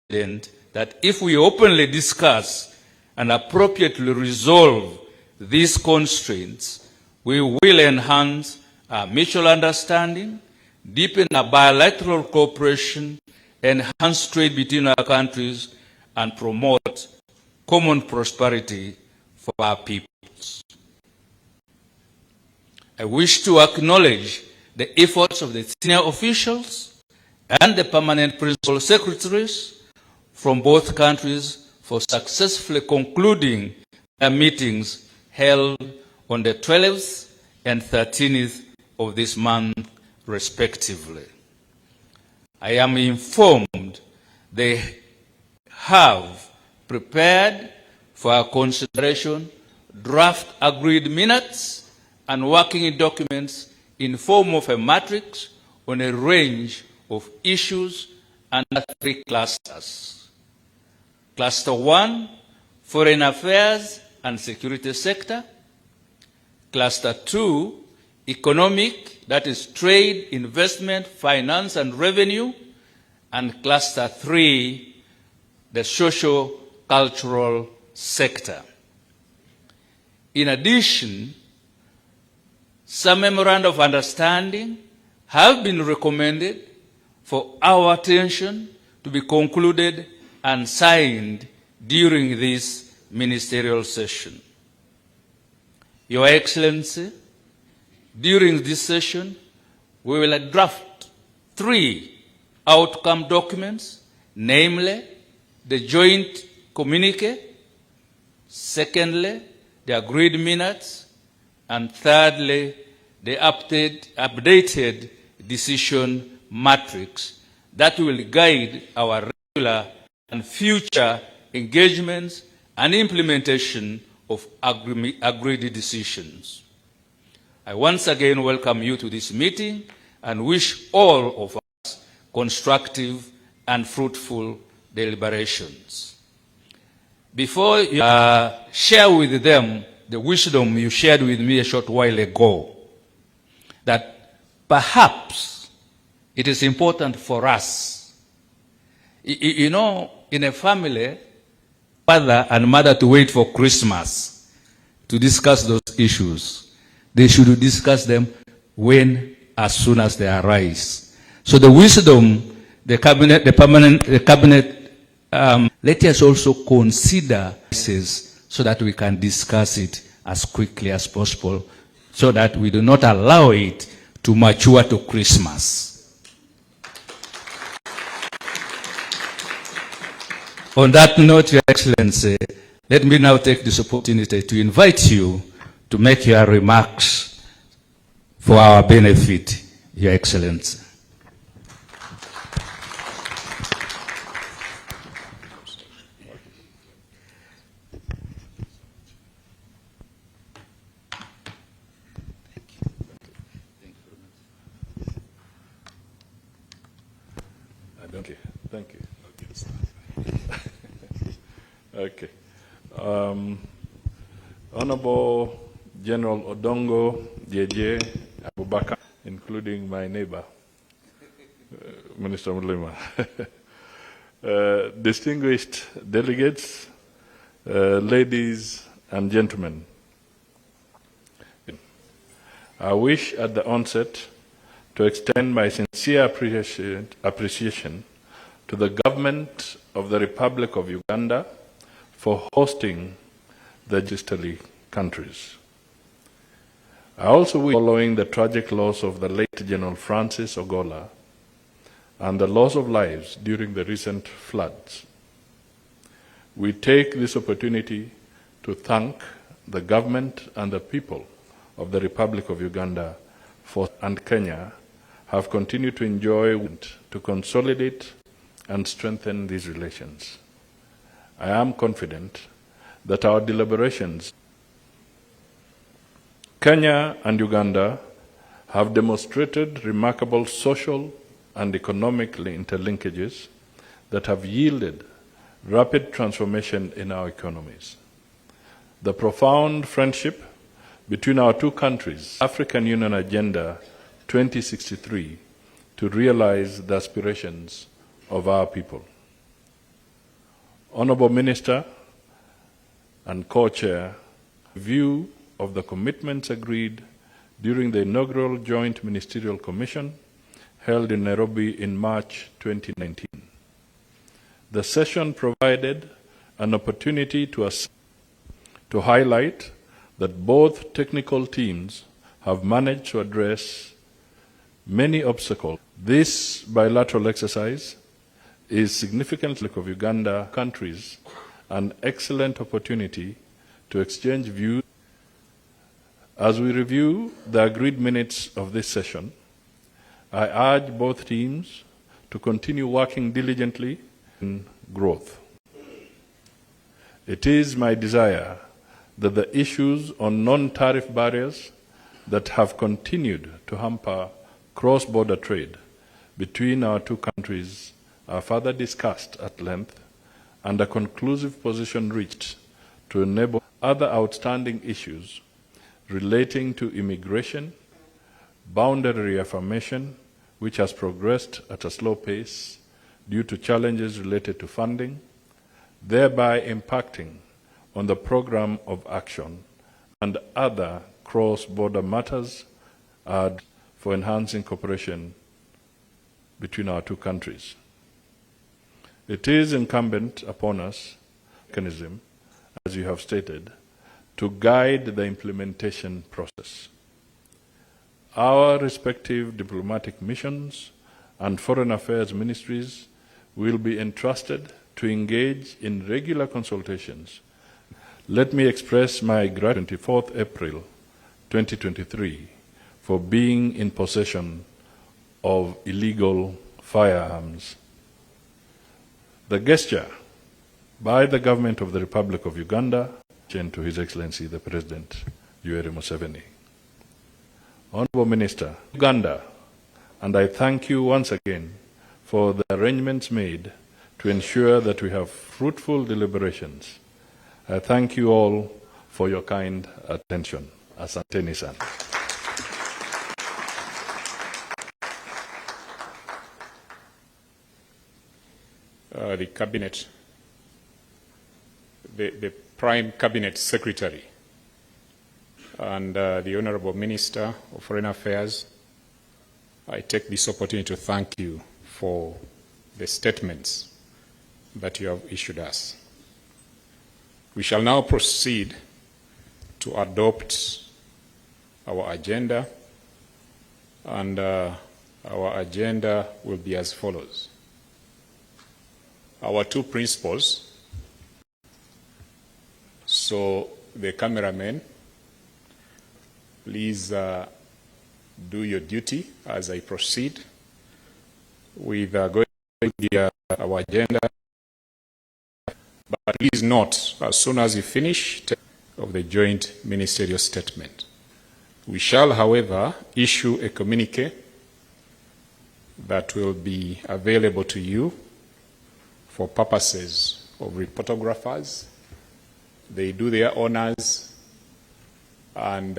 confident that if we openly discuss and appropriately resolve these constraints, we will enhance our mutual understanding, deepen our bilateral cooperation, enhance trade between our countries, and promote common prosperity for our peoples. I wish to acknowledge the efforts of the senior officials and the permanent principal secretaries from both countries for successfully concluding their meetings held on the 12th and 13th of this month, respectively. I am informed they have prepared for our consideration draft agreed minutes and working documents in form of a matrix on a range of issues under 3 clusters. Cluster 1, Foreign Affairs and Security Sector. Cluster 2, Economic, that is Trade, Investment, Finance and Revenue. And Cluster 3, the Socio-Cultural Sector. In addition, some memoranda of understanding have been recommended for our attention to be concluded and signed during this ministerial session. Your Excellency, during this session, we will draft 3 outcome documents, namely the joint communique, secondly, the agreed minutes, and thirdly, the updated decision matrix that will guide our regular and future engagements and implementation of agreed decisions. I once again welcome you to this meeting and wish all of us constructive and fruitful deliberations. Before you share with them the wisdom you shared with me a short while ago, that perhaps it is important for us, you know, in a family, father and mother to wait for Christmas to discuss those issues. They should discuss them as soon as they arise. So the wisdom, the cabinet, let us also consider this so that we can discuss it as quickly as possible, so that we do not allow it to mature to Christmas. On that note, Your Excellency, let me now take this opportunity to invite you to make your remarks for our benefit, Your Excellency. Thank you. Okay. Honorable General Odongo Jeje Abubakar, including my neighbor, Minister Mulima, distinguished delegates, ladies and gentlemen, I wish at the onset to extend my sincere appreciation to the government of the Republic of Uganda for hosting the sisterly countries. I also wish, following the tragic loss of the late General Francis Ogola and the loss of lives during the recent floods, we take this opportunity to thank the government and the people of the Republic of Uganda and Kenya have continued to enjoy to consolidate and strengthen these relations. I am confident that our deliberations, Kenya and Uganda have demonstrated remarkable social and economic interlinkages that have yielded rapid transformation in our economies. The profound friendship between our two countries, African Union Agenda 2063, to realize the aspirations of our people. Honourable Minister and Co-Chair, view of the commitments agreed during the inaugural Joint Ministerial Commission held in Nairobi in March 2019. The session provided an opportunity to highlight that both technical teams have managed to address many obstacles. This bilateral exercise is significantly of Uganda countries an excellent opportunity to exchange views. As we review the agreed minutes of this session, I urge both teams to continue working diligently in growth. It is my desire that the issues on non-tariff barriers that have continued to hamper cross-border trade between our two countries are further discussed at length and a conclusive position reached to enable other outstanding issues relating to immigration, boundary reaffirmation, which has progressed at a slow pace due to challenges related to funding, thereby impacting on the program of action, and other cross-border matters for enhancing cooperation between our two countries. It is incumbent upon us, mechanism, as you have stated, to guide the implementation process. Our respective diplomatic missions and foreign affairs ministries will be entrusted to engage in regular consultations. Let me express my gratitude 24th April 2023 for being in possession of illegal firearms. The gesture by the government of the Republic of Uganda and to His Excellency the President Yoweri Museveni. Honourable Minister, Uganda, and I thank you once again for the arrangements made to ensure that we have fruitful deliberations. I thank you all for your kind attention. Asanteni sana. The Cabinet, the Prime Cabinet Secretary and the Honourable Minister of Foreign Affairs, I take this opportunity to thank you for the statements that you have issued us. We shall now proceed to adopt our agenda, and our agenda will be as follows. Our two principals, so the cameramen, please do your duty as I proceed with going to our agenda. But please note, as soon as you finish of the joint ministerial statement, we shall, however, issue a communique that will be available to you for purposes of reportographers. They do their honors, and